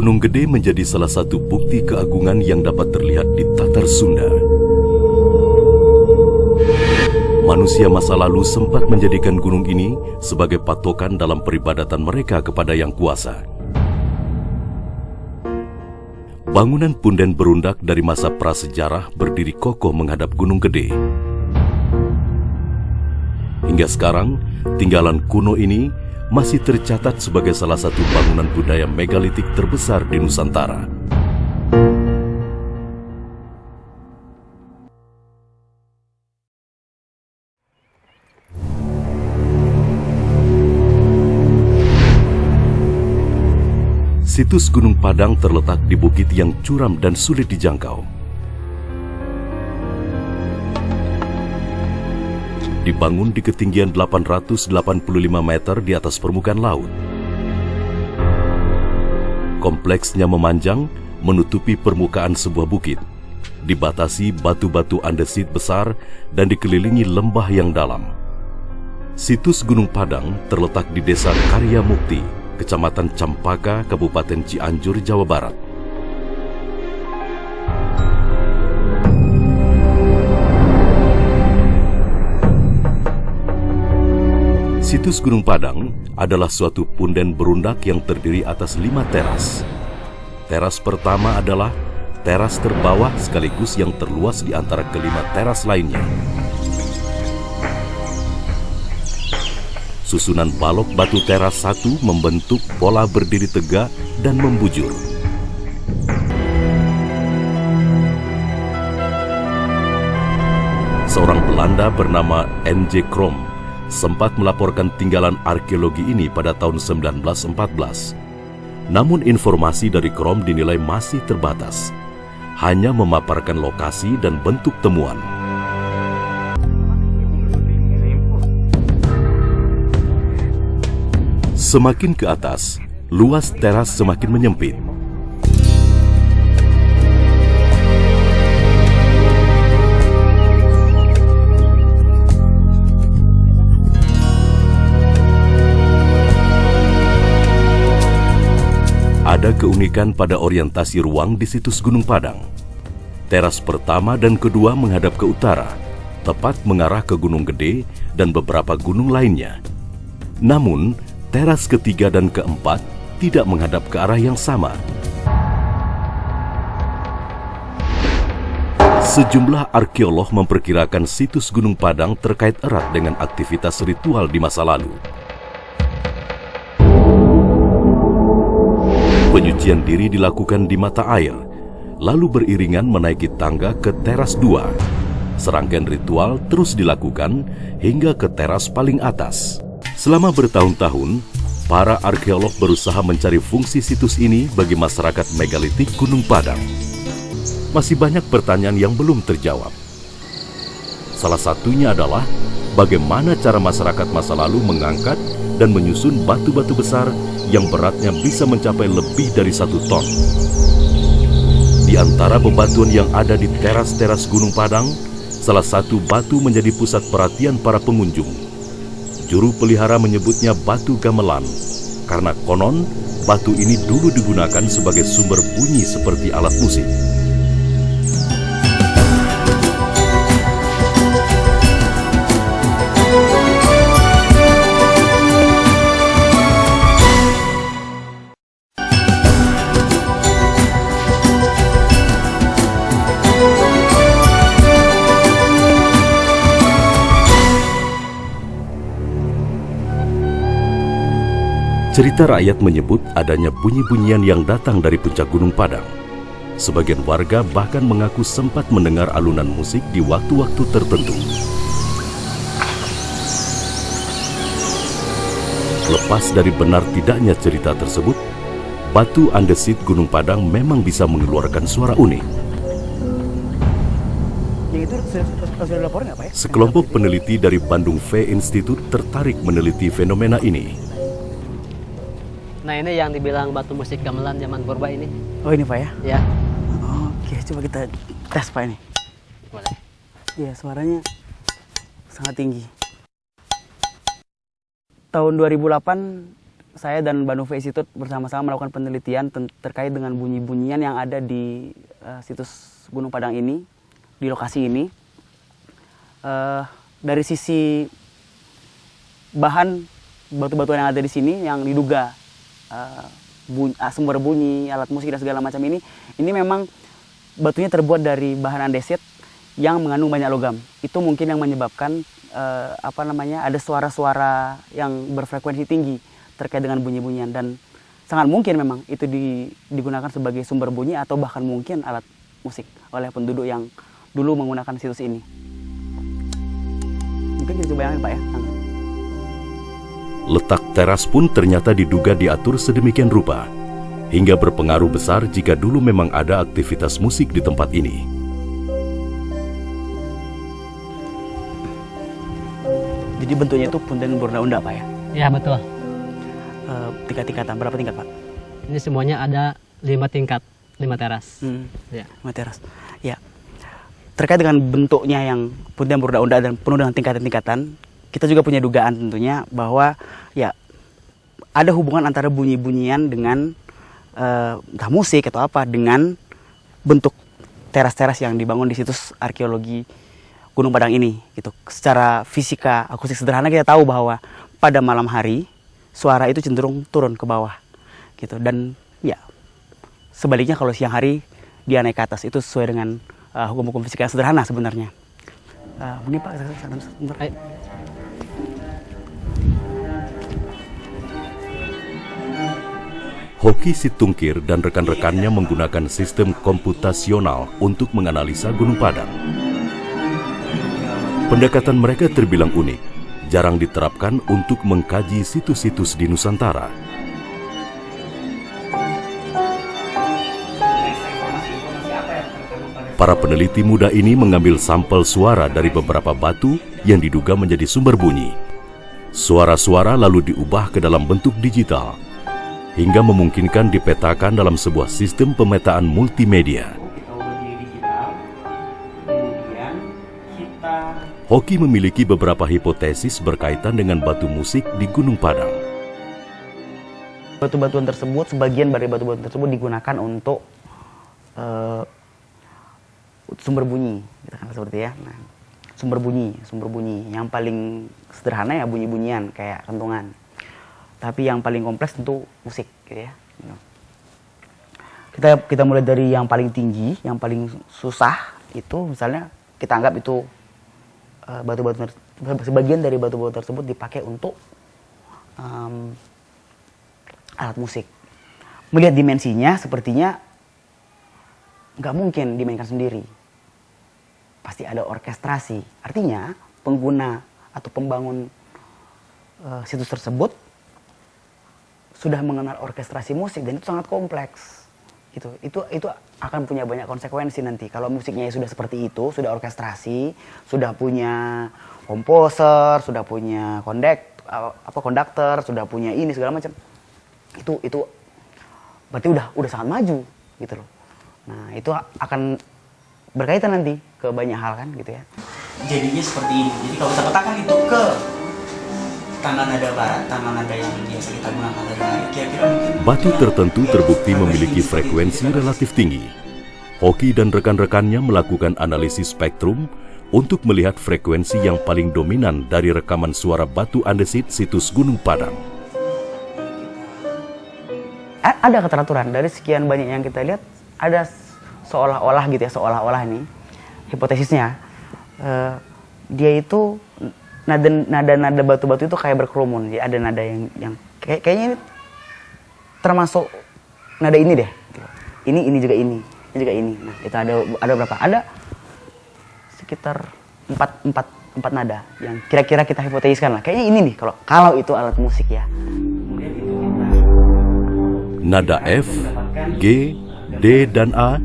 Gunung Gede menjadi salah satu bukti keagungan yang dapat terlihat di Tatar Sunda. Manusia masa lalu sempat menjadikan gunung ini sebagai patokan dalam peribadatan mereka kepada Yang Kuasa. Bangunan punden berundak dari masa prasejarah berdiri kokoh menghadap Gunung Gede. Hingga sekarang, tinggalan kuno ini masih tercatat sebagai salah satu bangunan budaya megalitik terbesar di Nusantara. Situs Gunung Padang terletak di bukit yang curam dan sulit dijangkau. Dibangun di ketinggian 885 meter di atas permukaan laut. Kompleksnya memanjang, menutupi permukaan sebuah bukit, dibatasi batu-batu andesit besar dan dikelilingi lembah yang dalam. Situs Gunung Padang terletak di Desa Karya Mukti, Kecamatan Campaka, Kabupaten Cianjur, Jawa Barat. Situs Gunung Padang adalah suatu punden berundak yang terdiri atas 5 teras. Teras pertama adalah teras terbawah sekaligus yang terluas di antara kelima teras lainnya. Susunan balok batu teras 1 membentuk pola berdiri tegak dan membujur. Seorang Belanda bernama N.J. Krom sempat melaporkan tinggalan arkeologi ini pada tahun 1914. Namun informasi dari Krom dinilai masih terbatas, hanya memaparkan lokasi dan bentuk temuan. Semakin ke atas, luas teras semakin menyempit. Ada keunikan pada orientasi ruang di situs Gunung Padang. Teras pertama dan kedua menghadap ke utara, tepat mengarah ke Gunung Gede dan beberapa gunung lainnya. Namun, teras ketiga dan keempat tidak menghadap ke arah yang sama. Sejumlah arkeolog memperkirakan situs Gunung Padang terkait erat dengan aktivitas ritual di masa lalu. Penyucian diri dilakukan di mata air, lalu beriringan menaiki tangga ke teras 2. Serangkaian ritual terus dilakukan hingga ke teras paling atas. Selama bertahun-tahun, para arkeolog berusaha mencari fungsi situs ini bagi masyarakat megalitik Gunung Padang. Masih banyak pertanyaan yang belum terjawab. Salah satunya adalah bagaimana cara masyarakat masa lalu mengangkat dan menyusun batu-batu besar yang beratnya bisa mencapai lebih dari 1 ton. Di antara bebatuan yang ada di teras-teras Gunung Padang, salah satu batu menjadi pusat perhatian para pengunjung. Juru pelihara menyebutnya batu gamelan, karena konon batu ini dulu digunakan sebagai sumber bunyi seperti alat musik. Cerita rakyat menyebut adanya bunyi-bunyian yang datang dari puncak Gunung Padang. Sebagian warga bahkan mengaku sempat mendengar alunan musik di waktu-waktu tertentu. Lepas dari benar tidaknya cerita tersebut, batu andesit Gunung Padang memang bisa mengeluarkan suara unik. Sekelompok peneliti dari Bandung V Institute tertarik meneliti fenomena ini. Nah, ini yang dibilang batu musik gamelan zaman purba ini. Oh, ini Pak ya? Ya. Oke, coba kita tes Pak ini. Boleh. Iya, suaranya sangat tinggi. Tahun 2008 saya dan Banu Institute bersama-sama melakukan penelitian terkait dengan bunyi-bunyian yang ada di situs Gunung Padang ini, di lokasi ini. Dari sisi bahan batu-batuan yang ada di sini yang diduga sumber bunyi, alat musik dan segala macam ini memang batunya terbuat dari bahan andesit yang mengandung banyak logam. Itu mungkin yang menyebabkan ada suara-suara yang berfrekuensi tinggi terkait dengan bunyi-bunyian, dan sangat mungkin memang itu digunakan sebagai sumber bunyi atau bahkan mungkin alat musik oleh penduduk yang dulu menggunakan situs ini. Mungkin kita coba bayangin Pak ya. Letak teras pun ternyata diduga diatur sedemikian rupa, hingga berpengaruh besar jika dulu memang ada aktivitas musik di tempat ini. Jadi bentuknya itu punten berunda-unda Pak ya? Ya betul. Tingkat-tingkatan, berapa tingkat Pak? Ini semuanya ada 5 tingkat, 5 teras. Ya. 5 teras. Ya. Terkait dengan bentuknya yang punten berunda-unda dan penuh dengan tingkatan-tingkatan, kita juga punya dugaan tentunya bahwa ya ada hubungan antara bunyi-bunyian dengan entah musik atau apa dengan bentuk teras-teras yang dibangun di situs arkeologi Gunung Padang ini gitu. Secara fisika akustik sederhana kita tahu bahwa pada malam hari suara itu cenderung turun ke bawah gitu, dan ya sebaliknya kalau siang hari dia naik ke atas. Itu sesuai dengan hukum-hukum fisika yang sederhana sebenarnya. Mungkin Pak sebentar. Hoki Situngkir dan rekan-rekannya menggunakan sistem komputasional untuk menganalisa Gunung Padang. Pendekatan mereka terbilang unik, jarang diterapkan untuk mengkaji situs-situs di Nusantara. Para peneliti muda ini mengambil sampel suara dari beberapa batu yang diduga menjadi sumber bunyi. Suara-suara lalu diubah ke dalam bentuk digital, hingga memungkinkan dipetakan dalam sebuah sistem pemetaan multimedia. Hoki memiliki beberapa hipotesis berkaitan dengan batu musik di Gunung Padang. Batu-batuan tersebut, sebagian dari batu-batuan tersebut digunakan untuk sumber bunyi, katakan seperti ya. Nah, sumber bunyi yang paling sederhana ya bunyi-bunyian kayak kentungan. Tapi yang paling kompleks tentu musik, gitu ya. Kita mulai dari yang paling tinggi, yang paling susah itu misalnya kita anggap itu batu-batu, sebagian dari batu-batu tersebut dipakai untuk alat musik. Melihat dimensinya, sepertinya nggak mungkin dimainkan sendiri. Pasti ada orkestrasi. Artinya pengguna atau pembangun situs tersebut sudah mengenal orkestrasi musik, dan itu sangat kompleks. Gitu. Itu akan punya banyak konsekuensi nanti. Kalau musiknya sudah seperti itu, sudah orkestrasi, sudah punya komposer, sudah punya konduktor, sudah punya ini segala macam. Itu berarti udah sangat maju gitu loh. Nah, itu akan berkaitan nanti ke banyak hal kan gitu ya. Jadinya seperti ini. Jadi kalau kita petakan itu ke tangan nada barat, tangan nada yang biasa kita gunakan dari kira-kira mungkin Batu tertentu terbukti memiliki frekuensi relatif tinggi. Hoki dan rekan-rekannya melakukan analisis spektrum untuk melihat frekuensi yang paling dominan dari rekaman suara batu andesit situs Gunung Padang. Ada keteraturan dari sekian banyak yang kita lihat, ada seolah-olah gitu ya, seolah-olah ini hipotesisnya dia itu nada-nada batu-batu itu kayak berkerumun. Jadi ada nada yang kayaknya ini termasuk nada ini deh. Ini juga ini juga ini. Nah, itu ada berapa? Ada sekitar 4 nada yang kira-kira kita hipotesiskan lah. Kayaknya ini nih kalau itu alat musik ya. Kemudian itu Nada F, G, D, dan A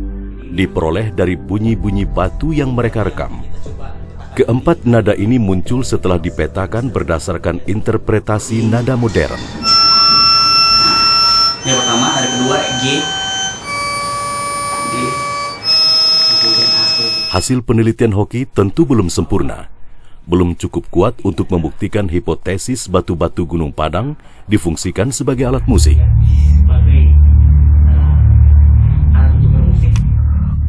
diperoleh dari bunyi-bunyi batu yang mereka rekam. Keempat nada ini muncul setelah dipetakan berdasarkan interpretasi nada modern. Yang pertama, ada kedua G, kemudian A. Hasil penelitian Hoki tentu belum sempurna. belum cukup kuat untuk membuktikan hipotesis batu-batu Gunung Padang difungsikan sebagai alat musik.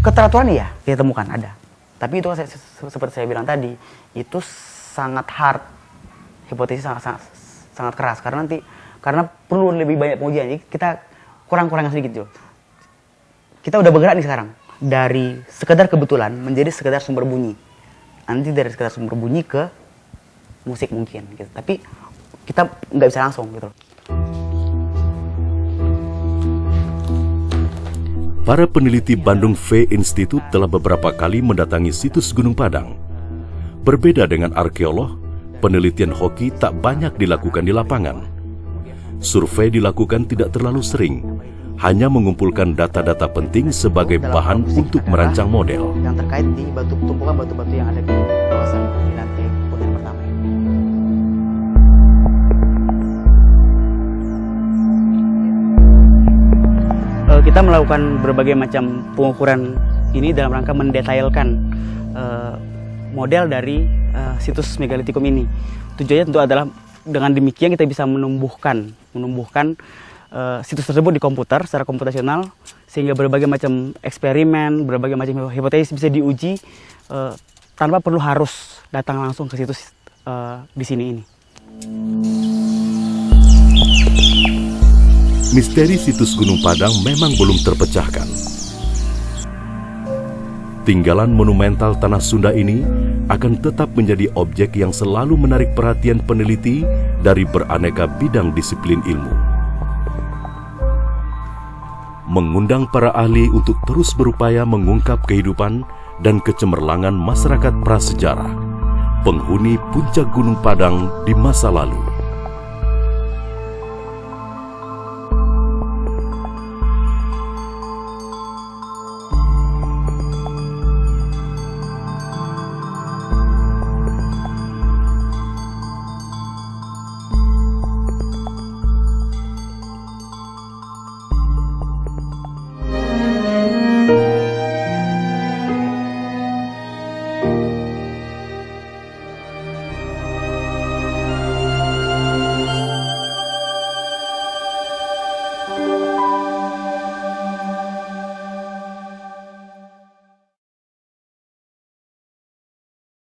Keteraturan ya kita temukan ada, tapi itu seperti saya bilang tadi, itu sangat hard, hipotesis sangat keras karena perlu lebih banyak pengujian. Jadi kita kurang-kurangnya sedikit juga. Kita udah bergerak nih sekarang dari sekedar kebetulan menjadi sekedar sumber bunyi, nanti dari sekedar sumber bunyi ke musik mungkin gitu. Tapi kita nggak bisa langsung gitu. Para peneliti Bandung V Institute telah beberapa kali mendatangi situs Gunung Padang. Berbeda dengan arkeolog, penelitian hoki tak banyak dilakukan di lapangan. Survei dilakukan tidak terlalu sering, hanya mengumpulkan data-data penting sebagai bahan untuk merancang model. Yang terkait di tumpukan batu-batu yang ada di kawasan di lantai hunian pertama ini. Kita melakukan berbagai macam pengukuran ini dalam rangka mendetailkan model dari situs megalitikum ini. Tujuannya tentu adalah dengan demikian kita bisa menumbuhkan situs tersebut di komputer secara komputasional, sehingga berbagai macam eksperimen, berbagai macam hipotesis bisa diuji tanpa perlu harus datang langsung ke situs di sini ini. Misteri situs Gunung Padang memang belum terpecahkan. Tinggalan monumental tanah Sunda ini akan tetap menjadi objek yang selalu menarik perhatian peneliti dari beraneka bidang disiplin ilmu. Mengundang para ahli untuk terus berupaya mengungkap kehidupan dan kecemerlangan masyarakat prasejarah, penghuni puncak Gunung Padang di masa lalu.